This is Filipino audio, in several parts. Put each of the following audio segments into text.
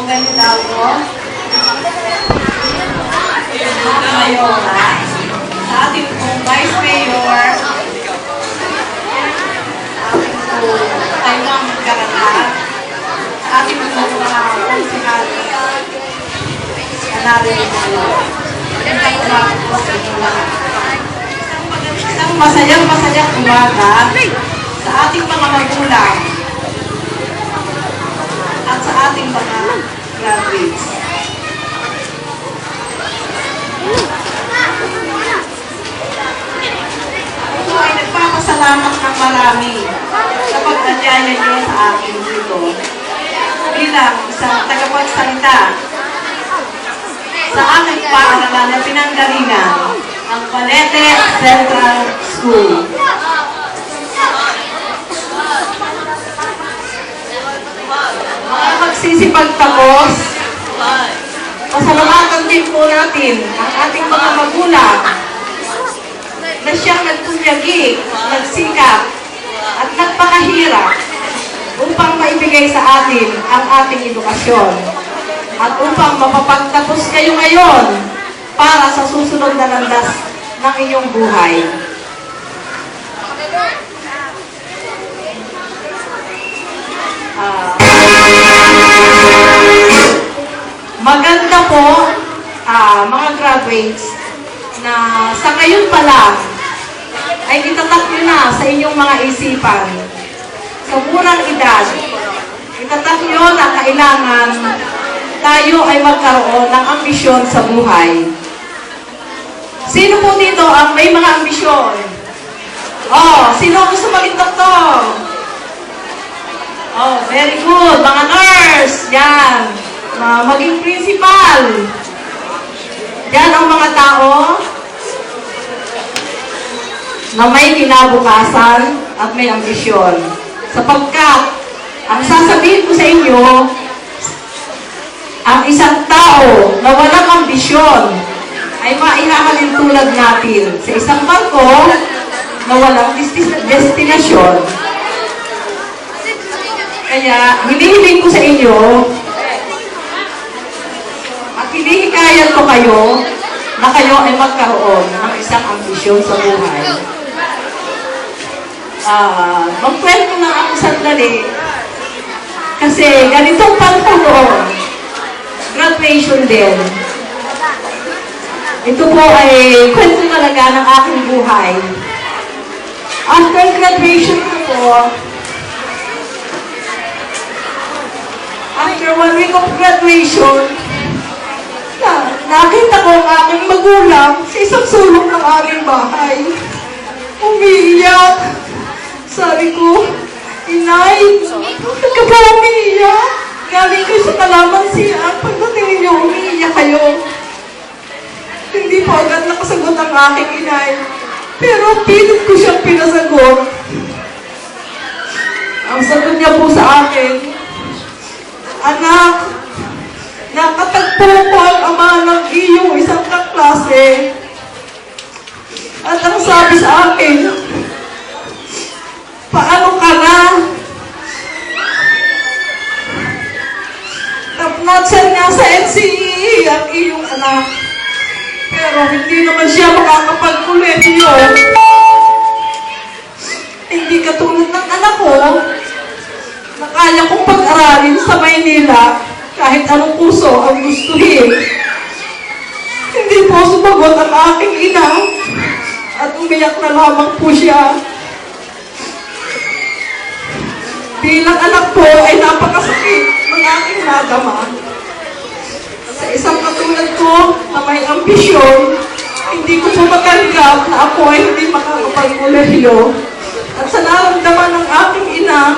Gandavo, Mayora, sa ating pong Vice Mayor, ating pong Taymang Karakat, sa ating pong mga konsikali, natin po. Magandang umaga po sa inyo lahat. Isang masayang umaga sa ating mga magulang at sa ating mga graduates. Ako ay nagpapasalamat ng marami sa pag-adyaya niyo sa akin dito bilang isang tagapagsalita sa aming paaralan na pinanggalingan, ang Balete Central School. Mga magsisipagtapos, pasalamatan din po natin ang ating mga magulang na siyang nagpunyagi, nagsikap, at nagpakahirap upang maibigay sa atin ang ating edukasyon. At upang mapapagtapos kayo ngayon para sa susunod na landas ng inyong buhay. Maganda po, mga graduates, na sa ngayon pa lang ay itatak nyo na sa inyong mga isipan. Sa murang edad, itatak nyo na kailangan tayo ay magkaroon ng ambisyon sa buhay. Sino po dito ang may mga ambisyon? Oh, sino gusto maging doktor? Oh, very good. Mga nurse, yan. Maging principal. Yan ang mga tao na may kinabukasan at may ambisyon. Sapagkat, ang sasabihin ko sa inyo, ang isang tao na walang ambisyon ay maihahalin tulad natin sa isang barko na walang destinasyon. Kaya, hinihiling ko sa inyo at hinihikayan ko kayo na kayo ay magkaroon ng isang ambisyon sa buhay. Magkwento na ako sandali kasi ganitong panahon graduation din. Ito po ay kwento talaga ng aking buhay. After graduation po, after 1 week of graduation, nakita ko ang aking magulang sa isang sulok ng aming bahay. Umiiyak. Sabi ko, Inay, bakit ka ba umiiyak? Galing kayo sa kalamansian, pagdating ninyo, umiiyak kayo. Hindi po agad nakasagot ang aking inay. Pero pilit ko siyang pinasagot. Ang sagot niya po sa akin, Anak, nakatagpo ko ang ama ng iyong isang kaklase. At ang sabi sa akin, paano ka na? Top-notcher niya sa NCEE ang iyong anak. Pero hindi naman siya makakapag-kolehiyo. Hindi katulad ng anak ko na kaya kong pag-aralin sa Maynila kahit anong puso ang gustuhin. Hindi po sumagot ang aking ina at umiyak na lamang po siya. Bilang anak ko ay napakasakit ng aking nadama. Sa isang katulad ko na may ambisyon, hindi ko po matanggap na ako ay hindi makakapag-kolehiyo. At sa naramdaman ng aking ina,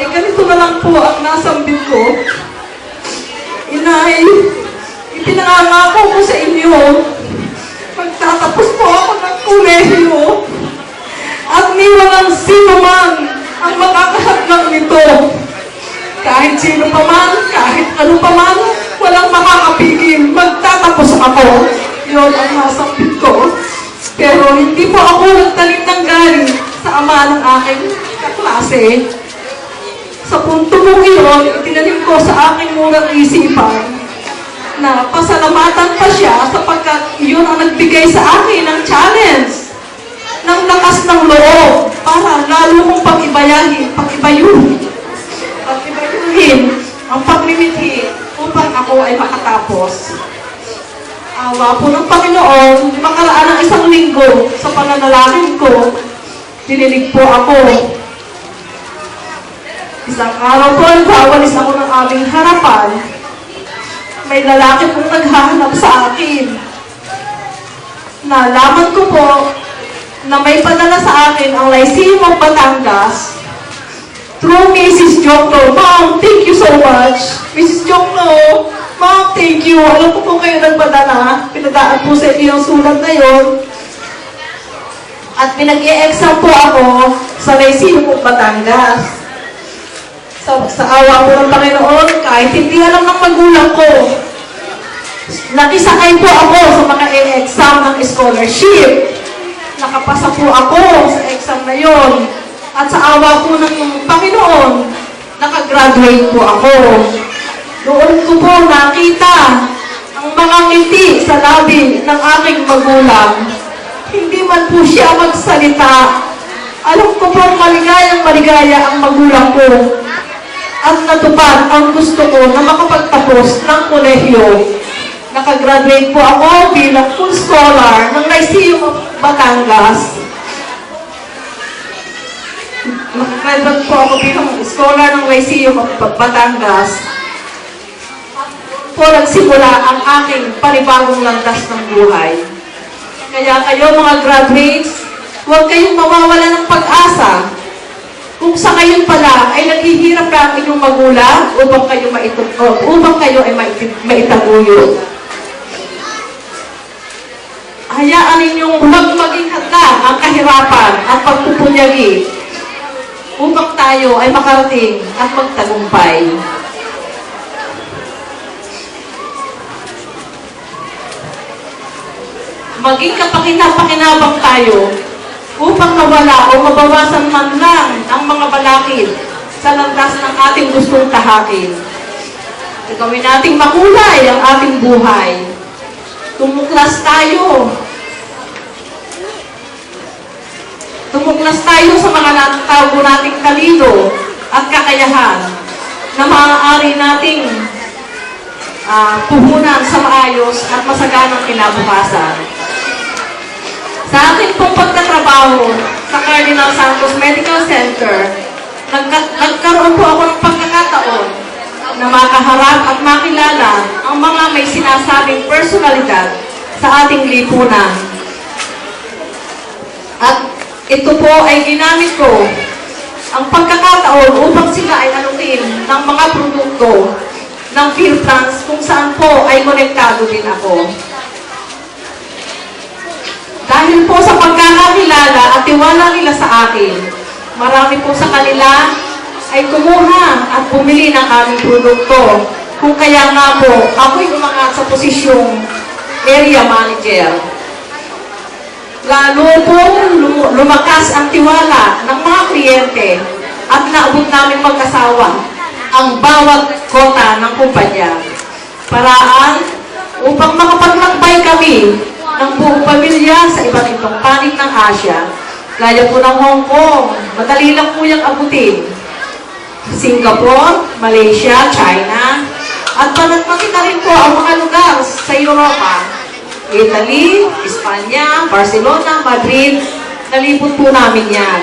ganito na lang po ang nasambit ko. Inay, ipinangangako ko sa inyo, magtatapos po ako ng kolehiyo at ni walang sino man ang makakahadlang nito. Kahit sino pa man, kahit ano pa man, walang makakapigil. Magtatapos ako. Yun ang nasambit ko. Pero hindi po ako nagtanim ng galing sa ama ng aking kaklase. Sa punto mong iyon, itinanim ko sa aking murang isipan na pasalamatan pa siya sapagkat iyon ang nagbigay sa akin ng challenge, ng lakas ng loob para lalo kong pag-ibayuhin ang paglimithi upang ako ay makatapos. Awa po ng Panginoon, makaraan ng isang linggo sa pananalangin ko, dinilig po ako. Isang araw po, nagwawalis ako ng aming harapan. May lalaki pong naghahanap sa akin. Nalaman ko po na may padala sa akin ang Lyceum of Batangas through Mrs. Jokno. Ma'am, thank you so much. Mrs. Jokno, ma'am, thank you. Alam ko po kayo nagpadala. Pinadaan po sa inyo yung sulat na yon. At pinag-i-exam po ako sa Lyceum of Batangas. Sa awa po ng Panginoon, kahit hindi alam ng magulang ko, nakisakay po ako sa mga exam ng scholarship. Nakapasa po ako sa exam na yon. At sa awa po ng Panginoon, nakagraduate po ako. Doon ko po nakita ang mga ngiti sa labi ng aking magulang. Hindi man po siya magsalita. Alam ko po maligaya ang magulang ko. At natupad ang gusto ko na makapagtapos ng kolehiyo. Nakagraduate po ako bilang full scholar ng Lyceum of Batangas. Nakagraduate po ako bilang scholar ng Lyceum of Batangas. Po nagsimula ang aking panibagong landas ng buhay. Kaya kayo mga graduates, huwag kayong mawawala ng pag-asa. Kung sa ngayon pala ay naghihirap ka ang inyong magulang upang kayo ay maitaguyod. Hayaan ninyong huwag maging hadlang ang kahirapan at pagpupunyagi upang tayo ay makarating at magtagumpay. Maging kapakinabangan tayo upang mawala o mabawasan man lang ang mga balakid sa landas ng ating gustong tahakin. Gawin nating makulay ang ating buhay. Tumuklas tayo. Tumuklas tayo sa mga natatago nating talino at kakayahan na maaari nating puhunan sa maayos at masaganang kinabukasan. Sa akin pong pagtatrabaho sa Cardinal Santos Medical Center, nagkaroon po ako ng pagkakataon na makaharap at makilala ang mga may sinasabing personalidad sa ating lipunan. At ito po ay ginamit ko ang pagkakataon upang sila ay anutin ng mga produkto ng PhilTrans kung saan po ay konektado din ako. Dahil po sa pagkakakilala at tiwala nila sa akin, marami po sa kanila ay kumuha at bumili ng aming produkto. Kung kaya nga po, ako'y umangat sa posisyong area manager. Lalo po lumakas ang tiwala ng mga kliyente at naabot namin mag-asawa ang bawat kota ng kumpanya. Paraan upang makapaglakbay kami ng buong pamilya sa iba't ibang panig ng Asia. Gaya po ng Hong Kong, madali lang po yung abutin. Singapore, Malaysia, China, at panatmatin na rin po ang mga lugar sa Europa. Italy, Espanya, Barcelona, Madrid, nalipot po namin yan.